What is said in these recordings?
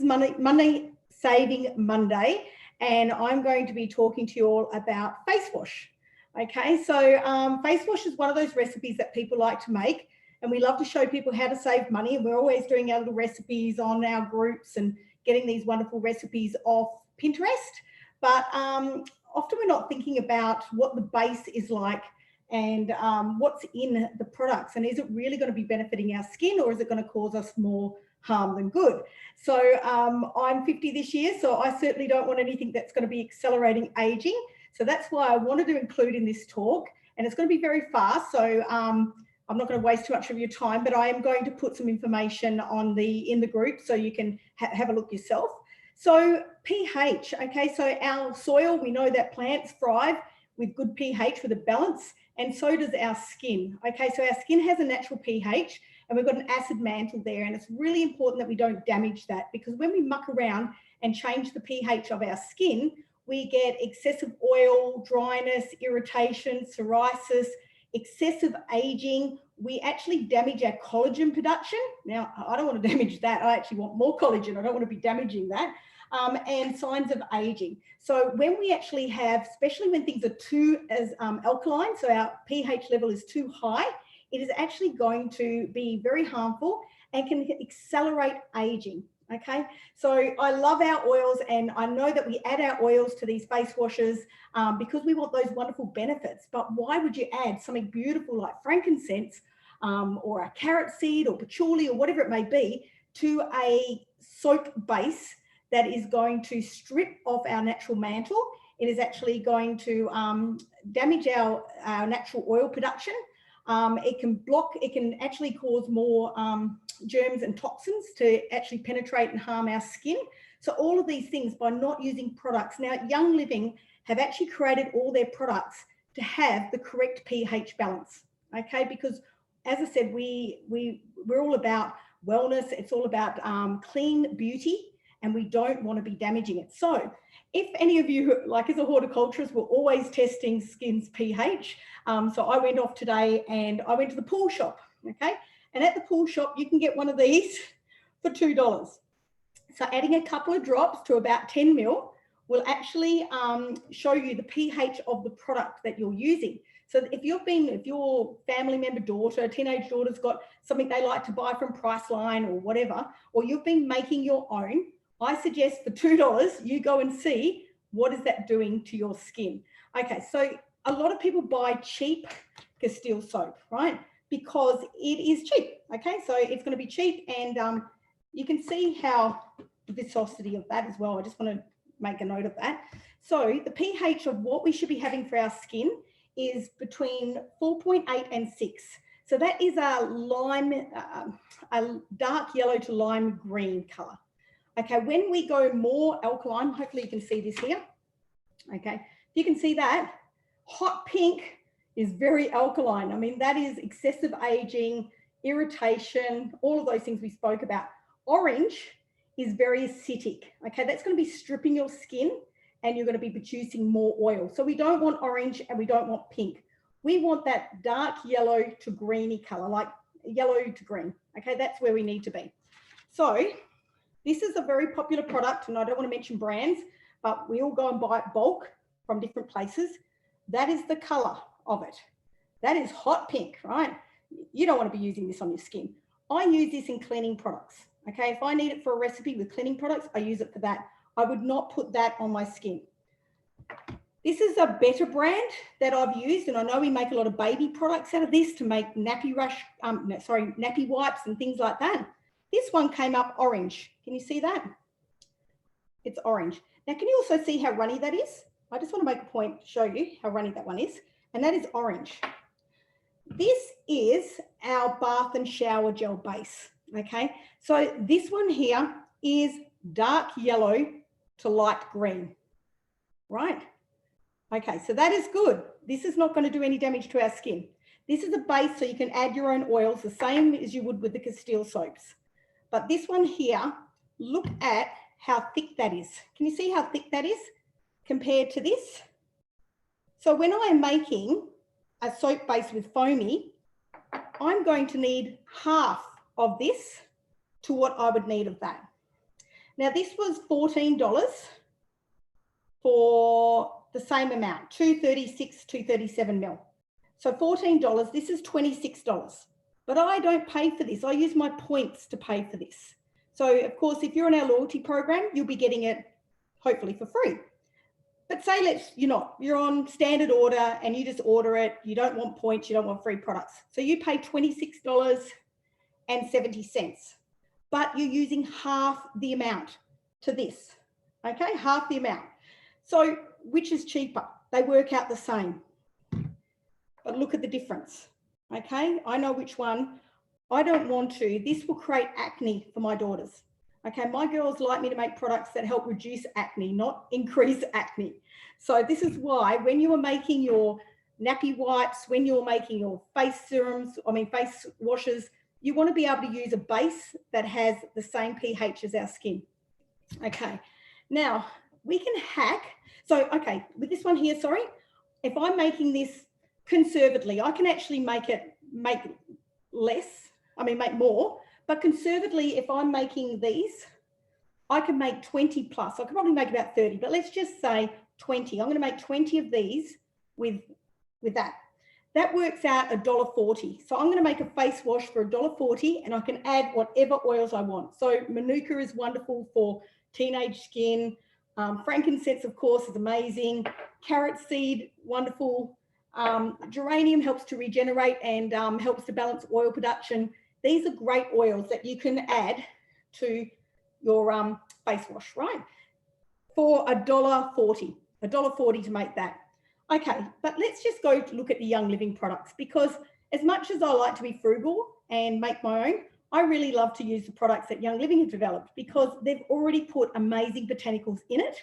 Money Saving Monday, and I'm going to be talking to you all about face wash. Okay, so face wash is one of those recipes that people like to make, and we love to show people how to save money, and we're always doing our little recipes on our groups and getting these wonderful recipes off Pinterest. But often we're not thinking about what the base is like and what's in the products, and is it really going to be benefiting our skin, or is it going to cause us more harm than good? So I'm 50 this year, so I certainly don't want anything that's going to be accelerating aging. So that's why I wanted to include in this talk, and it's going to be very fast. So I'm not going to waste too much of your time, but I am going to put some information on in the group so you can have a look yourself. So pH, okay, so our soil, we know that plants thrive with good pH, with a balance, and so does our skin. Okay, so our skin has a natural pH, and we've got an acid mantle there, and it's really important that we don't damage that, because when we muck around and change the pH of our skin, we get excessive oil, dryness, irritation, psoriasis, excessive aging. We actually damage our collagen production. Now, I don't want to damage that. I actually want more collagen. I don't want to be damaging that. And signs of aging. So when we actually have, especially when things are too alkaline, so our pH level is too high, it is actually going to be very harmful and can accelerate aging. Okay, so I love our oils, and I know that we add our oils to these face washes because we want those wonderful benefits. But why would you add something beautiful like frankincense or a carrot seed or patchouli or whatever it may be to a soap base that is going to strip off our natural mantle? It is actually going to damage our natural oil production. It can actually cause more germs and toxins to actually penetrate and harm our skin. So all of these things by not using products. Now, Young Living have actually created all their products to have the correct pH balance, okay? Because as I said, we're all about wellness. It's all about clean beauty, and we don't want to be damaging it. So if any of you, like as a horticulturist, we're always testing skin's pH. So I went off today and I went to the pool shop, okay? And at the pool shop, you can get one of these for $2. So adding a couple of drops to about 10 ml will actually show you the pH of the product that you're using. So if your family member daughter, teenage daughter's got something they like to buy from Priceline or whatever, or you've been making your own, I suggest for $2, you go and see what is that doing to your skin. Okay, so a lot of people buy cheap Castile soap, right? Because it is cheap, okay? So it's going to be cheap, and you can see how the viscosity of that as well. I just want to make a note of that. So the pH of what we should be having for our skin is between 4.8 and 6. So that is a dark yellow to lime green color. Okay, when we go more alkaline, hopefully you can see this here. Okay, you can see that hot pink is very alkaline. I mean, that is excessive aging, irritation, all of those things we spoke about. Orange is very acidic. Okay, that's going to be stripping your skin, and you're going to be producing more oil. So we don't want orange, and we don't want pink. We want that dark yellow to greeny color, like yellow to green. Okay, that's where we need to be. So this is a very popular product, and I don't want to mention brands, but we all go and buy it bulk from different places. That is the color of it. That is hot pink, right? You don't want to be using this on your skin. I use this in cleaning products. Okay, if I need it for a recipe with cleaning products, I use it for that. I would not put that on my skin. This is a better brand that I've used, and I know we make a lot of baby products out of this to make nappy wipes and things like that. This one came up orange. Can you see that? It's orange. Now, can you also see how runny that is? I just want to make a point to show you how runny that one is, and that is orange. This is our bath and shower gel base, okay? So this one here is dark yellow to light green, right? Okay, so that is good. This is not going to do any damage to our skin. This is a base, so you can add your own oils, the same as you would with the Castile soaps. But this one here, look at how thick that is. Can you see how thick that is compared to this? So when I'm making a soap base with foamy, I'm going to need half of this to what I would need of that. Now this was $14 for the same amount, 236, 237 mil. So $14, this is $26. But I don't pay for this. I use my points to pay for this. So of course, if you're in our loyalty program, you'll be getting it hopefully for free. But say you're on standard order and you just order it, you don't want points, you don't want free products. So you pay $26.70, but you're using half the amount to this, okay? Half the amount. So which is cheaper? They work out the same, but look at the difference, okay? I know which one. I don't want to. This will create acne for my daughters. Okay, my girls like me to make products that help reduce acne, not increase acne. So this is why when you are making your nappy wipes, when you're making your face serums, face washes, you want to be able to use a base that has the same pH as our skin. Okay, now we can hack. So, okay, with this one here, sorry, if I'm making this conservatively, I can actually make more. But conservatively, if I'm making these, I can make 20 plus. I could probably make about 30, but let's just say 20. I'm going to make 20 of these with that. That works out $1.40. So I'm going to make a face wash for $1.40 and I can add whatever oils I want. So Manuka is wonderful for teenage skin. Frankincense, of course, is amazing. Carrot seed, wonderful. Geranium helps to regenerate and helps to balance oil production. These are great oils that you can add to your face wash, right? For $1.40, $1.40 to make that. Okay, but let's just go to look at the Young Living products, because as much as I like to be frugal and make my own, I really love to use the products that Young Living have developed because they've already put amazing botanicals in it.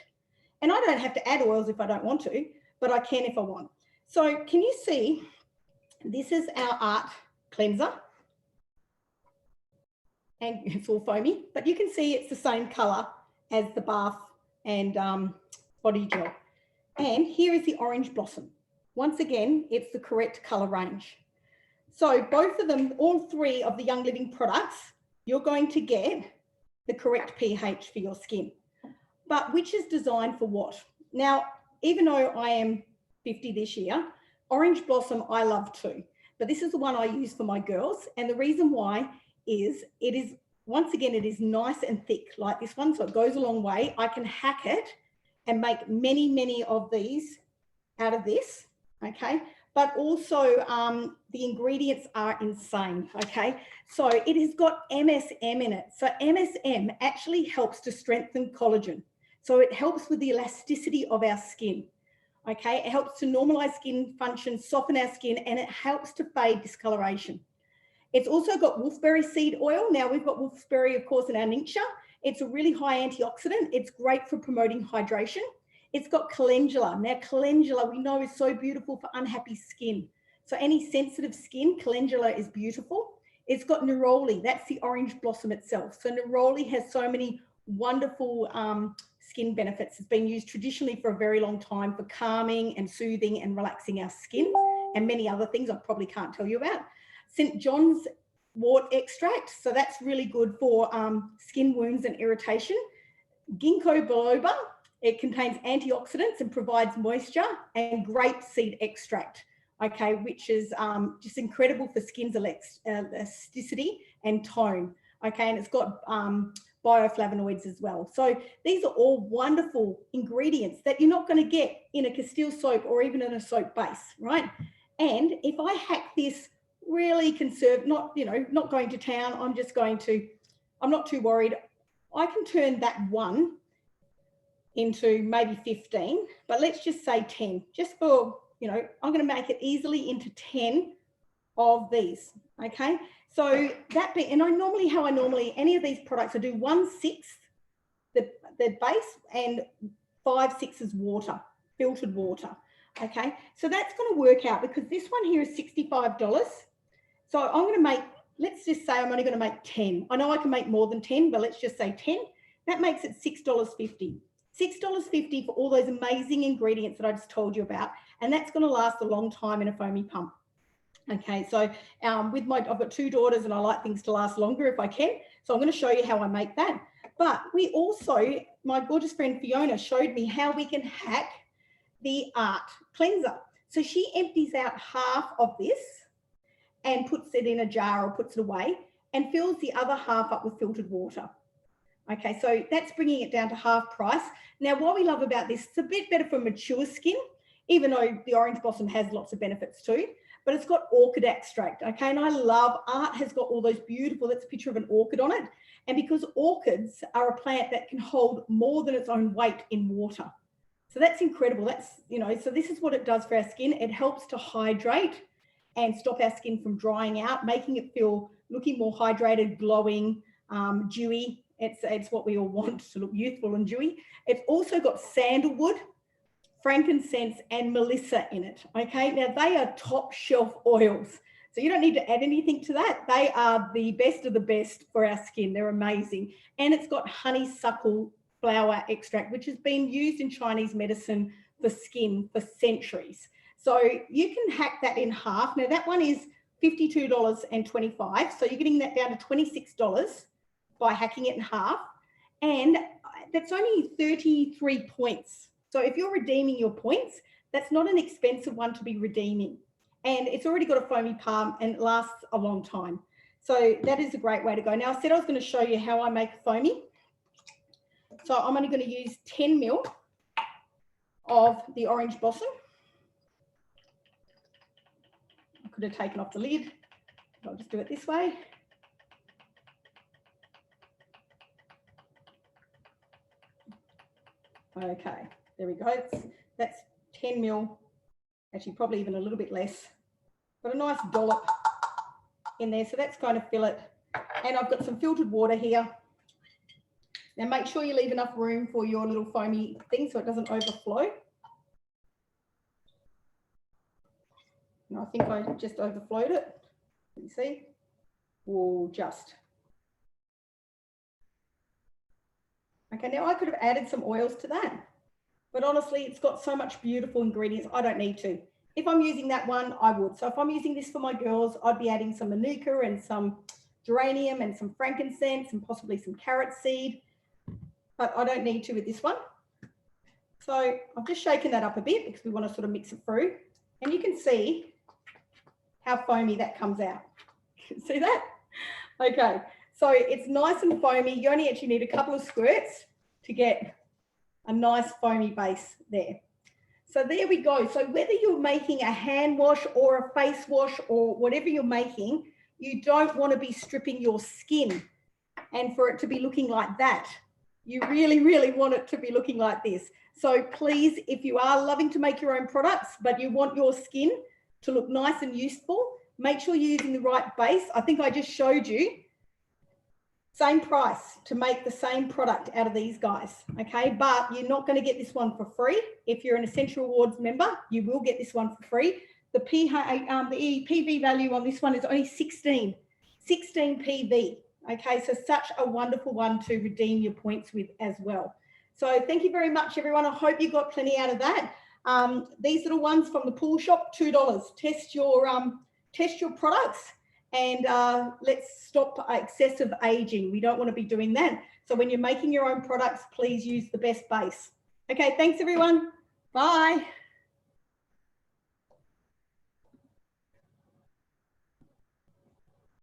And I don't have to add oils if I don't want to, but I can if I want. So can you see, this is our art cleanser. And it's all foamy, but you can see it's the same color as the bath and body gel. And here is the Orange Blossom. Once again, it's the correct color range. So both of them, all three of the Young Living products, you're going to get the correct pH for your skin. But which is designed for what? Now, even though I am 50 this year, Orange Blossom I love too, but this is the one I use for my girls. And the reason why is it is, once again, it is nice and thick like this one, so it goes a long way. I can hack it and make many, many of these out of this, okay? But also the ingredients are insane, okay? So it has got MSM in it. So MSM actually helps to strengthen collagen. So it helps with the elasticity of our skin, okay? It helps to normalize skin function, soften our skin, and it helps to fade discoloration. It's also got wolfberry seed oil. Now we've got wolfberry, of course, in our tincture. It's a really high antioxidant. It's great for promoting hydration. It's got calendula. Now calendula, we know, is so beautiful for unhappy skin. So any sensitive skin, calendula is beautiful. It's got neroli. That's the Orange Blossom itself. So neroli has so many wonderful skin benefits. It's been used traditionally for a very long time for calming and soothing and relaxing our skin and many other things I probably can't tell you about. St. John's wort extract, so that's really good for skin wounds and irritation. Ginkgo biloba, it contains antioxidants and provides moisture, and grape seed extract, okay, which is just incredible for skin's elasticity and tone, okay, and it's got bioflavonoids as well. So these are all wonderful ingredients that you're not going to get in a Castile soap or even in a soap base, right? And if I hack this really conserve, not going to town, I'm not too worried. I can turn that one into maybe 15, but let's just say 10, just for, I'm going to make it easily into 10 of these, okay? So that be, and any of these products, I do 1/6 the base and 5/6 water, filtered water, okay? So that's going to work out, because this one here is $65. So I'm going to make, let's just say I'm only going to make 10. I know I can make more than 10, but let's just say 10. That makes it $6.50. $6.50 for all those amazing ingredients that I just told you about. And that's going to last a long time in a foamy pump. Okay, so I've got 2 daughters and I like things to last longer if I can. So I'm going to show you how I make that. But we also, my gorgeous friend Fiona showed me how we can hack the Art cleanser. So she empties out half of this and puts it in a jar or puts it away and fills the other half up with filtered water. Okay, so that's bringing it down to half price. Now, what we love about this, it's a bit better for mature skin, even though the Orange Blossom has lots of benefits too, but it's got orchid extract, okay? And I love, Art has got all those beautiful, that's a picture of an orchid on it. And because orchids are a plant that can hold more than its own weight in water. So that's incredible. That's, you know, so this is what it does for our skin. It helps to hydrate and stop our skin from drying out, making it feel looking more hydrated, glowing, dewy. It's what we all want, to look youthful and dewy. It's also got sandalwood, frankincense, and melissa in it. Okay, now they are top shelf oils. So you don't need to add anything to that. They are the best of the best for our skin. They're amazing. And it's got honeysuckle flower extract, which has been used in Chinese medicine for skin for centuries. So you can hack that in half. Now that one is $52.25. So you're getting that down to $26 by hacking it in half. And that's only 33 points. So if you're redeeming your points, that's not an expensive one to be redeeming. And it's already got a foamy palm and it lasts a long time. So that is a great way to go. Now I said I was going to show you how I make a foamy. So I'm only going to use 10 ml of the Orange Blossom. I could have taken off the lid. I'll just do it this way. Okay, there we go. That's 10 ml, actually probably even a little bit less, but a nice dollop in there. So that's going to fill it. And I've got some filtered water here. Now make sure you leave enough room for your little foamy thing so it doesn't overflow. And I think I just overflowed it. You see? Or just. Okay, now I could have added some oils to that, but honestly, it's got so much beautiful ingredients, I don't need to. If I'm using that one, I would. So if I'm using this for my girls, I'd be adding some manuka and some geranium and some frankincense and possibly some carrot seed, but I don't need to with this one. So I've just shaken that up a bit because we want to sort of mix it through, and you can see how foamy that comes out. See that? Okay. So it's nice and foamy. You only actually need a couple of squirts to get a nice foamy base there. So there we go. So whether you're making a hand wash or a face wash or whatever you're making, you don't want to be stripping your skin and for it to be looking like that. You really, really want it to be looking like this. So please, if you are loving to make your own products, but you want your skin to look nice and useful, make sure you're using the right base. I think I just showed you. Same price to make the same product out of these guys, okay? But you're not going to get this one for free. If you're an Essential Rewards member, you will get this one for free. The PV value on this one is only 16 PV, okay? So such a wonderful one to redeem your points with as well. So thank you very much, everyone. I hope you got plenty out of that. These little ones from the Pool Shop, $2. Test your products. And let's stop excessive aging. We don't want to be doing that. So when you're making your own products, please use the best base. Okay, thanks everyone. Bye.